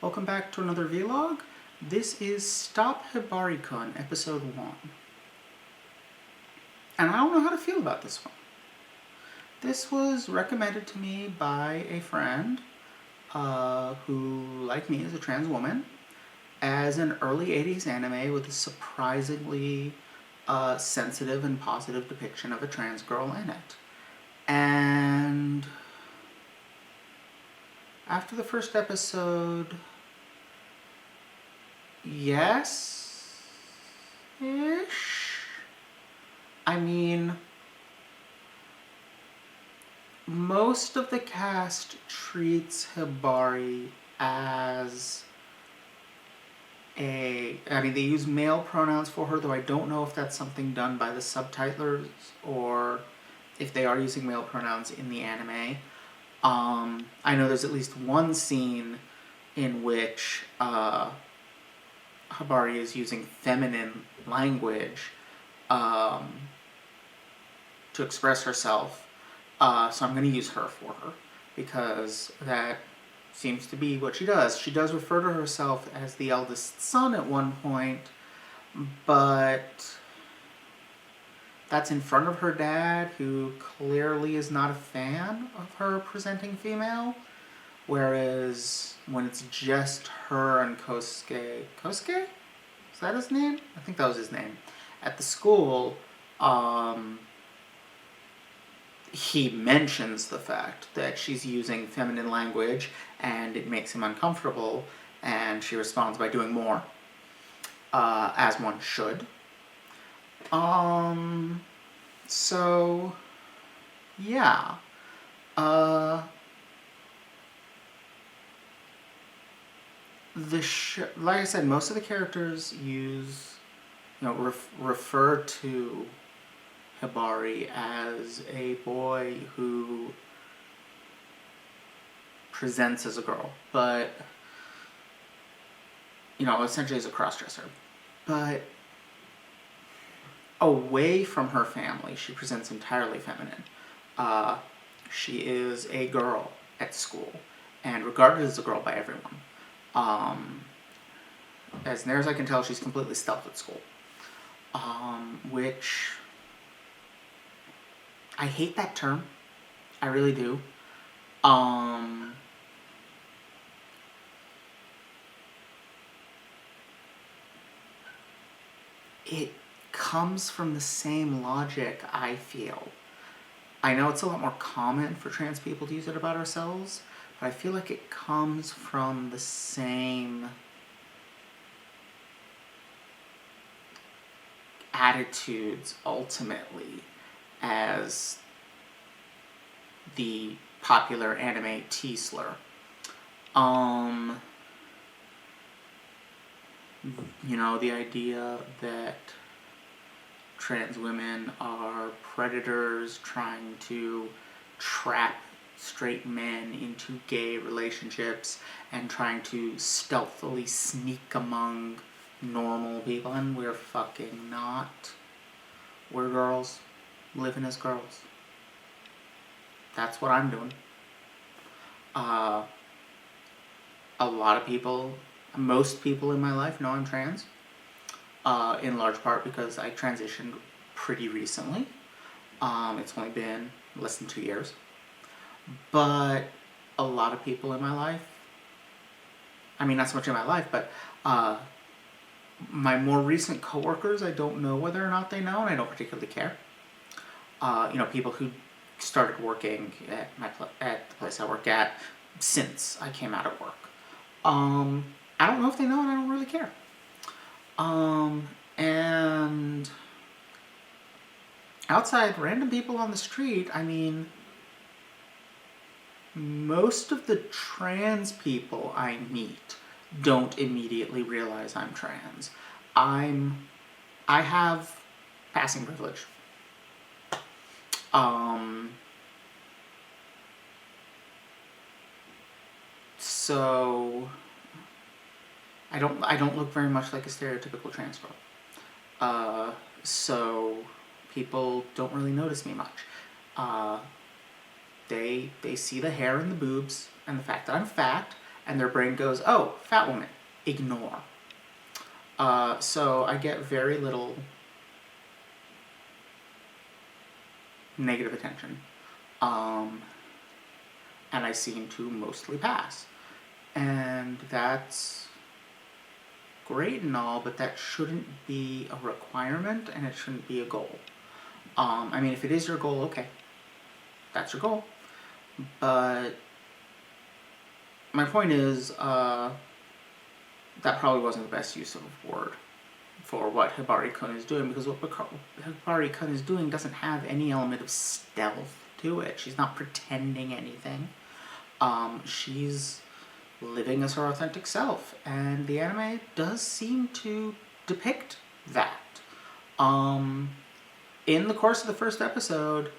Welcome back to another vlog. This is Stop Hibari-kun, episode 1. And I don't know how to feel about this one. This was recommended to me by a friend who, like me, is a trans woman, as an early 80s anime with a surprisingly sensitive and positive depiction of a trans girl in it. And after the first episode, yes-ish? I mean, most of the cast treats Hibari as they use male pronouns for her, though I don't know if that's something done by the subtitlers or if they are using male pronouns in the anime. I know there's at least one scene in which Hibari is using feminine language to express herself, so I'm going to use her for her, because that seems to be what she does. She does refer to herself as the eldest son at one point, but that's in front of her dad, who clearly is not a fan of her presenting female. Whereas when it's just her and Kosuke, is that his name? I think that was his name. At the school, he mentions the fact that she's using feminine language and it makes him uncomfortable, and she responds by doing more, as one should. So, yeah. Like I said, most of the characters refer to Hibari as a boy who presents as a girl, but, essentially as a crossdresser. But away from her family, she presents entirely feminine. She is a girl at school, and regarded as a girl by everyone. As near as I can tell, she's completely stealth at school. Which, I hate that term. I really do. It comes from the same logic, I feel. I know it's a lot more common for trans people to use it about ourselves, but I feel like it comes from the same attitudes, ultimately, as the popular anime T-slur. The idea that trans women are predators trying to trap straight men into gay relationships and trying to stealthily sneak among normal people, and we're fucking not. We're girls, living as girls. That's what I'm doing. A lot of people, most people in my life know I'm trans, in large part because I transitioned pretty recently. It's only been less than 2 years. But a lot of people in my life, not so much in my life, but my more recent coworkers, I don't know whether or not they know, and I don't particularly care. People who started working at the place I work at since I came out of work. I don't know if they know, and I don't really care. And outside, random people on the street, most of the trans people I meet don't immediately realize I'm trans. I have passing privilege. So I don't look very much like a stereotypical trans girl. So people don't really notice me much. They see the hair and the boobs and the fact that I'm fat, and their brain goes, oh, fat woman, ignore. So I get very little negative attention. And I seem to mostly pass. And that's great and all, but that shouldn't be a requirement, and it shouldn't be a goal. I mean, if it is your goal, okay. That's your goal. But my point is, that probably wasn't the best use of a word for what Hibari-kun is doing, because what Hibari-kun is doing doesn't have any element of stealth to it. She's not pretending anything. She's living as her authentic self, and the anime does seem to depict that. In the course of the first episode,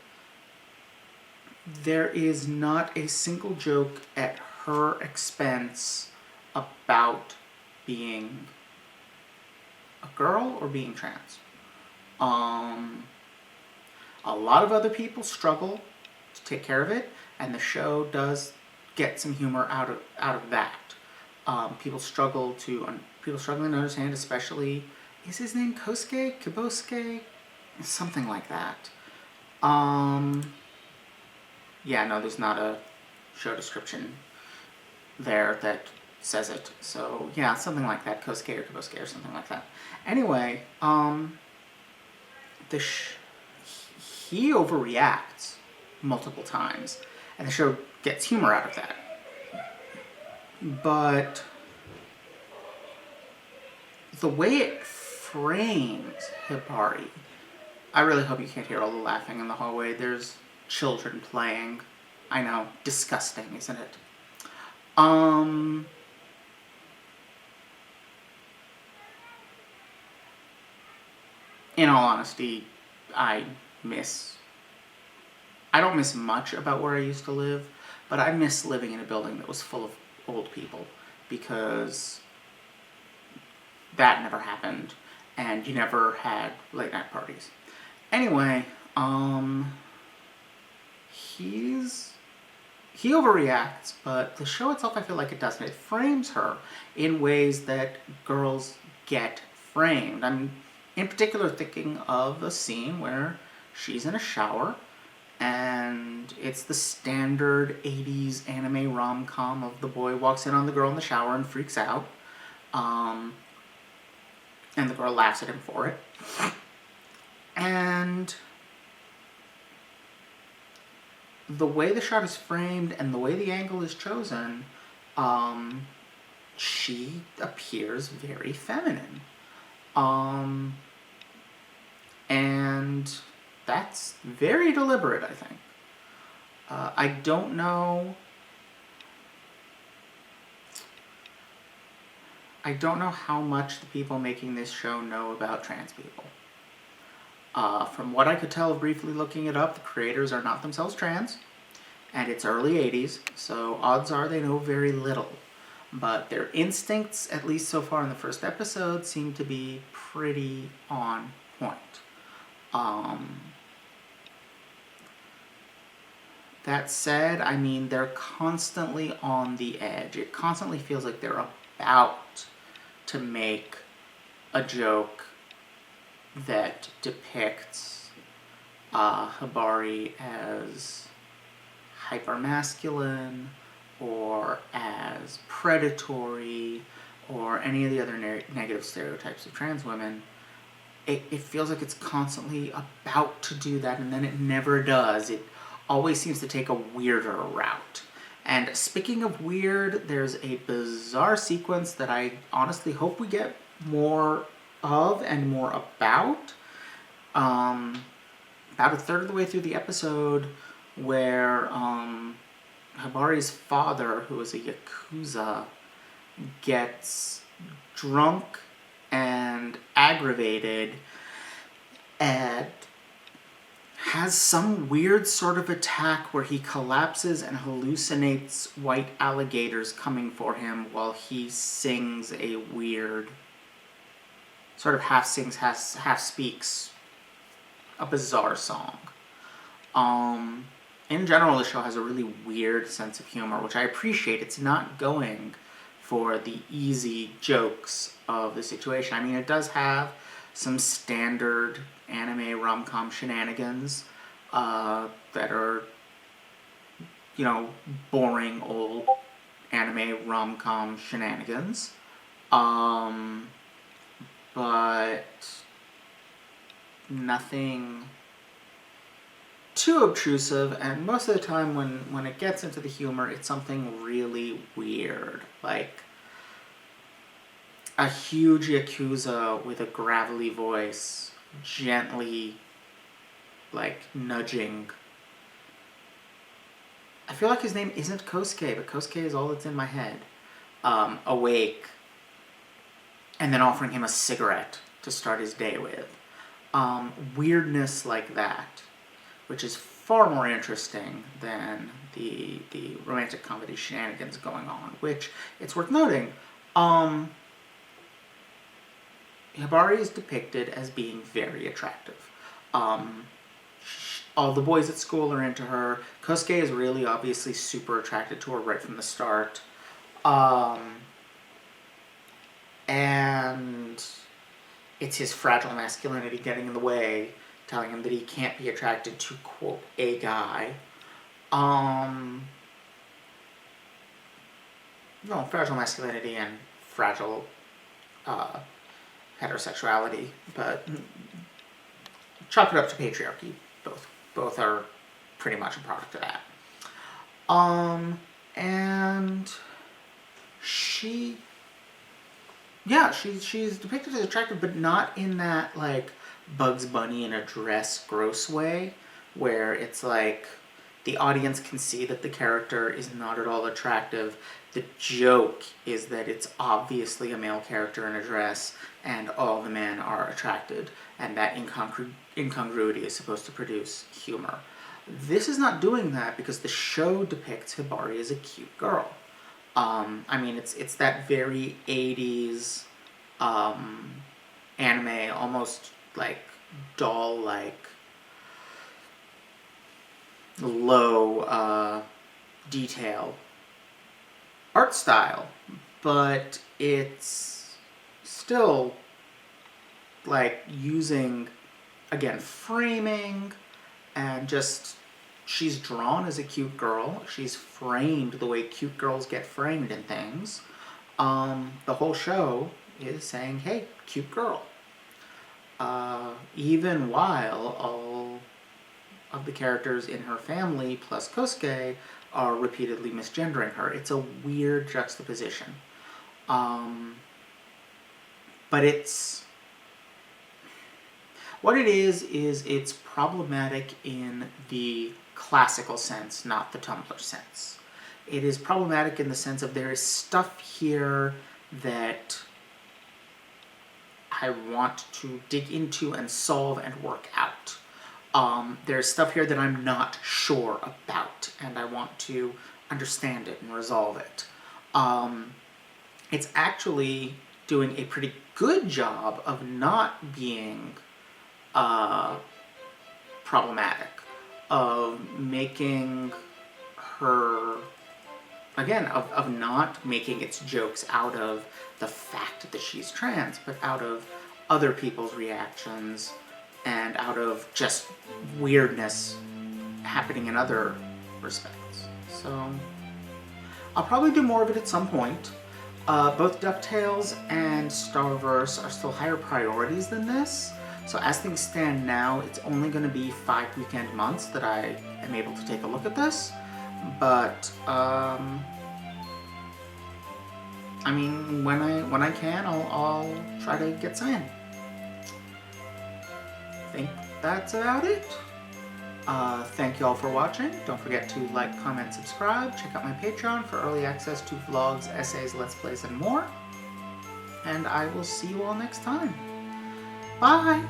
there is not a single joke at her expense about being a girl or being trans. A lot of other people struggle to take care of it, and the show does get some humor out of that. People struggling to understand, especially, is his name Kosuke? Kibosuke? Something like that. Yeah, no, there's not a show description there that says it. So, yeah, something like that. Kosuke or Kibosuke or something like that. Anyway, he overreacts multiple times, and the show gets humor out of that. But the way it frames Hibari, I really hope you can't hear all the laughing in the hallway. There's children playing. I know, disgusting, isn't it? In all honesty, I don't miss much about where I used to live, but I miss living in a building that was full of old people, because that never happened, and you never had late night parties. Anyway, he overreacts, but the show itself, I feel like it doesn't. It frames her in ways that girls get framed. I'm in particular thinking of a scene where she's in a shower, and it's the standard 80s anime rom-com of the boy walks in on the girl in the shower and freaks out, and the girl laughs at him for it. And the way the shot is framed and the way the angle is chosen, she appears very feminine. And that's very deliberate, I think. I don't know how much the people making this show know about trans people. From what I could tell of briefly looking it up, the creators are not themselves trans, and it's early 80s, so odds are they know very little. But their instincts, at least so far in the first episode, seem to be pretty on point. That said, I mean, they're constantly on the edge. It constantly feels like they're about to make a joke that depicts Hibari as hypermasculine or as predatory or any of the other negative stereotypes of trans women. It feels like it's constantly about to do that, and then it never does. It always seems to take a weirder route. And speaking of weird, there's a bizarre sequence that I honestly hope we get more of and more about. About a third of the way through the episode, where Hibari's father, who is a Yakuza, gets drunk and aggravated and has some weird sort of attack where he collapses and hallucinates white alligators coming for him while he sings a weird, sort of half sings, half speaks, a bizarre song. in general, the show has a really weird sense of humor, which I appreciate. It's not going for the easy jokes of the situation. I mean, it does have some standard anime rom-com shenanigans that are, boring old anime rom-com shenanigans. But nothing too obtrusive, and most of the time when it gets into the humor, it's something really weird, like a huge yakuza with a gravelly voice gently, like, nudging. I feel like his name isn't Kosuke, but Kosuke is all that's in my head. Awake, and then offering him a cigarette to start his day with. Weirdness like that, which is far more interesting than the romantic comedy shenanigans going on, which, it's worth noting, Hibari is depicted as being very attractive. All the boys at school are into her. Kosuke is really obviously super attracted to her right from the start. And it's his fragile masculinity getting in the way, telling him that he can't be attracted to, quote, a guy. Fragile masculinity and fragile heterosexuality, but chalk it up to patriarchy. Both are pretty much a product of that. And she's depicted as attractive, but not in that, like, Bugs Bunny in a dress gross way, where it's like the audience can see that the character is not at all attractive. The joke is that it's obviously a male character in a dress and all the men are attracted, and that incongruity is supposed to produce humor. This is not doing that because the show depicts Hibari as a cute girl. It's that very 80s anime, almost like doll-like, low detail art style, but it's still, like, using, again, framing, and just, she's drawn as a cute girl. She's framed the way cute girls get framed in things. The whole show is saying, hey, cute girl. Even while all of the characters in her family, plus Kosuke, are repeatedly misgendering her. It's a weird juxtaposition. But what it is it's problematic in the classical sense, not the Tumblr sense. It is problematic in the sense of there is stuff here that I want to dig into and solve and work out. There's stuff here that I'm not sure about, and I want to understand it and resolve it. It's actually doing a pretty good job of not being problematic, of making her, again, of not making its jokes out of the fact that she's trans, but out of other people's reactions and out of just weirdness happening in other respects. So I'll probably do more of it at some point. Both DuckTales and Starverse are still higher priorities than this, so as things stand now, it's only going to be 5 weekend months that I am able to take a look at this, but when I can, I'll try to get some in. I think that's about it. Thank you all for watching. Don't forget to like, comment, subscribe. Check out my Patreon for early access to vlogs, essays, let's plays, and more. And I will see you all next time. Bye!